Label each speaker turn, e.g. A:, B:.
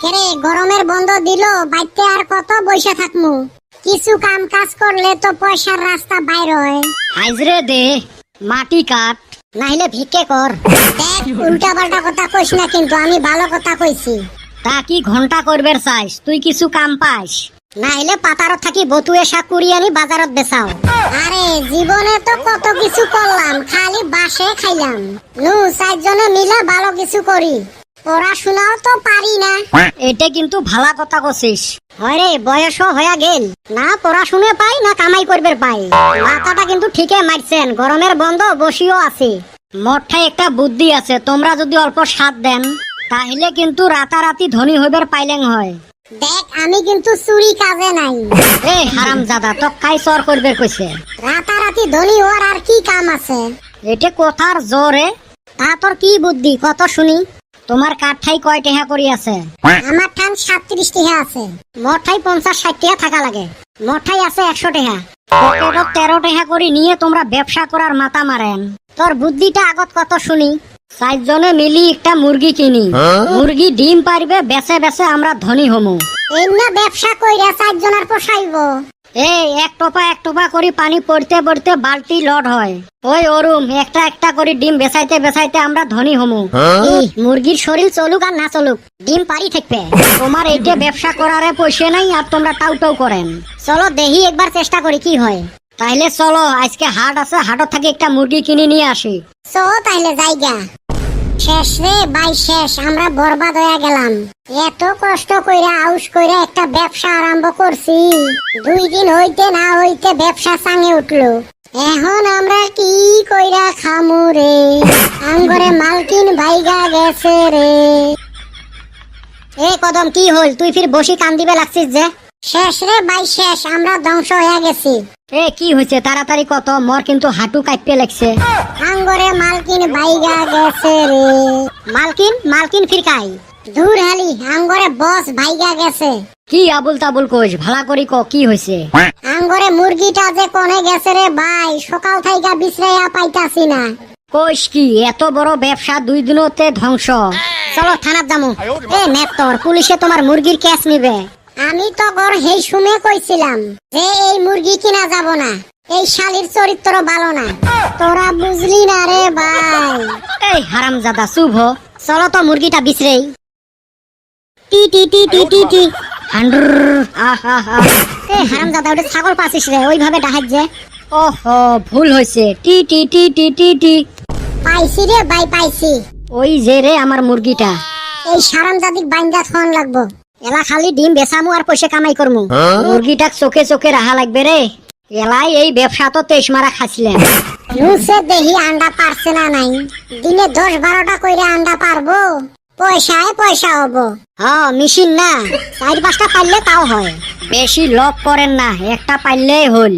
A: কেরে গরমের বন্ধ দিল, বাইতে আর কত বইসা থাকমু? কিছু কাম কাজ করলে তো পয়সার রাস্তা বাইর হয়।
B: আইজরে দে মাটি কাট,
A: নাইলে ভিক্ষে কর। দেখ, উল্টা পাল্টা কথা কইস না, কিন্তু আমি ভালো কথা কইছি।
B: তা কি ঘন্টা করবের চাইস? তুই কিছু কাম পাস?
A: নাইলে পাতারত থাকি বতুয়ে শাক কুড়ি আনি বাজারত বেচাও। আরে জীবনে তো কত কিছু করলাম, খালি বাসে খাইলাম। নু চারজনে মিলে ভালো কিছু করি। পড়াশোনাও তো পারি না।
B: এটা কিন্তু ভালা কথা কছিস।
A: হয় রে, বয়সও হয়ে গেল, না পড়াশুনে পাই না কামাই করবে পাই। মাথাটা কিন্তু ঠিকই মারছেন। গরমের বন্ধ বসিও আছে।
B: মঠায় একটা বুদ্ধি আছে, তোমরা যদি অল্প সাথ দেন তাহলে কিন্তু রাতারাতি ধনী হইবার পাইলেন হয়।
A: দেখ, আমি কিন্তু চুরি কাজে নাই।
B: এ হারামজাদা, তো কাই চর করবে কইছে।
A: রাতারাতি ধনী হওয়ার আর কি কাম আছে?
B: এটা কথার জোরে।
A: তা তোর কি বুদ্ধি কত শুনি?
B: তোমার কাঠাই কয় টেহা করি আছে?
A: আমার ঠান 37 টাকা আছে। মঠাই 50-60 টাকা থাকা লাগে। মঠাই আছে 100 টাকা।
B: পকেটত 13 টেহা করি নিয়ে তোমরা ব্যবসা করার মাথা মারেন।
A: তোর বুদ্ধিটা আগত কত শুনি।
B: চারজনে মিলি একটা মুরগি কিনি, মুরগি ডিম পারবে, বেচে বেচে আমরা ধনী হমু।
A: এমনা ব্যবসা কইরা 4 জনের পোষাইব।
B: এই এক টোপা করি পানি পড়তে পড়তে বালতি লড হয়। ওই ওরুম একটা একটা করে ডিম বেচাইতে বেচাইতে আমরা ধনী হমু।
A: মুরগির শরীর চলুক আর না চলুক, ডিম পারি থাকবে।
B: তোমার এইটা ব্যবসা করারে পয়সা নাই আর তোমরা টাউ টাউ করেন।
A: চলো দেখি একবার চেষ্টা করি কি হয়।
B: তাইলে চলো, আজকে হাট আছে, হাটত থেকে একটা মুরগি কিনে নিয়ে আসি।
A: তাইলে যাইগা। শেষ রে ভাই, শেষ। আমরা বরবাদ হয়ে গেলাম। এত কষ্ট কইরা আউশ কইরা একটা ব্যবসা আরম্ভ করছি, 2 দিন হইতে না হইতে ব্যবসা চাঙে উঠলো। এখন আমরা কি কইরা খামু রে? আঙ্গরে মালকিন ভাইগা গেছে রে। এ কদম, কি হল? তুই ফির বসি কান দিবে লাগছিস যে? শেষ রে ভাই, শেষ। আমরা ধ্বংস হয়ে গেছি।
B: এ কি হয়েছে? তাড়াতাড়ি কত, মোর কিন্তু হাঁটু কাঁপতে লাগছে।
A: আঙ্গরে মালকিন ভাইগা গেছে রে। মালকিন ফিরকাই দূর হালি। আঙ্গরে বস ভাইগা গেছে।
B: কি আবুল তাবুল কইস? ভালা করি ক, কি হয়েছে?
A: আঙ্গরে মুরগিটা যে কোনে গেছে রে ভাই, সকাল থাইকা বিশ্রাইয়া পাইতাছি না।
B: কইস কি? এত বড় ব্যবসা 2 দিনতে ধ্বংস।
A: চলো থানাত যামু। এ নেত্তর, পুলিশে তোমার মুরগির ক্যাশ নিবে। আমি তো গর হেই শুনে কইছিলাম যে এই মুরগি কিনা যাব না। এই শালির চরিত্র ভালো না। তোরা বুঝলি না রে ভাই।
B: এই হারামজাদা শুভ,
A: চলো তো মুরগিটা বিছরেই। টি টি টি টি টি টি।
B: হান্ড্র আহা হা।
A: এ হারামজাদা, ওটা ছাগল পাছিস রে, ওইভাবে ডাহাত যে।
B: ওহো, ভুল হয়েছে। টি টি টি টি টি টি।
A: পাইছি রে ভাই, পাইছি।
B: ওই যে রে আমার মুরগিটা।
A: এই হারামজাদিক বাইন্দা খাওয়ান লাগবো।
B: এলা খালি ডিম বেচামু আর পয়সা কামাই করমু। মুরগিটাক চোখে চোখে রাহা লাগবে রে। এলাই এই ব্যবসা তো 23 মারা খাইছিলেন।
A: নুসে দেহি আন্ডা পারছে না নাই। দিনে 10-12টা কইরা আন্ডা পারবো। পয়সায় পয়সা হবো।
B: মেশিন না,
A: 4-5টা পারলে তাও হয়।
B: বেশি লোভ করেন না, একটা পাইলেই হল।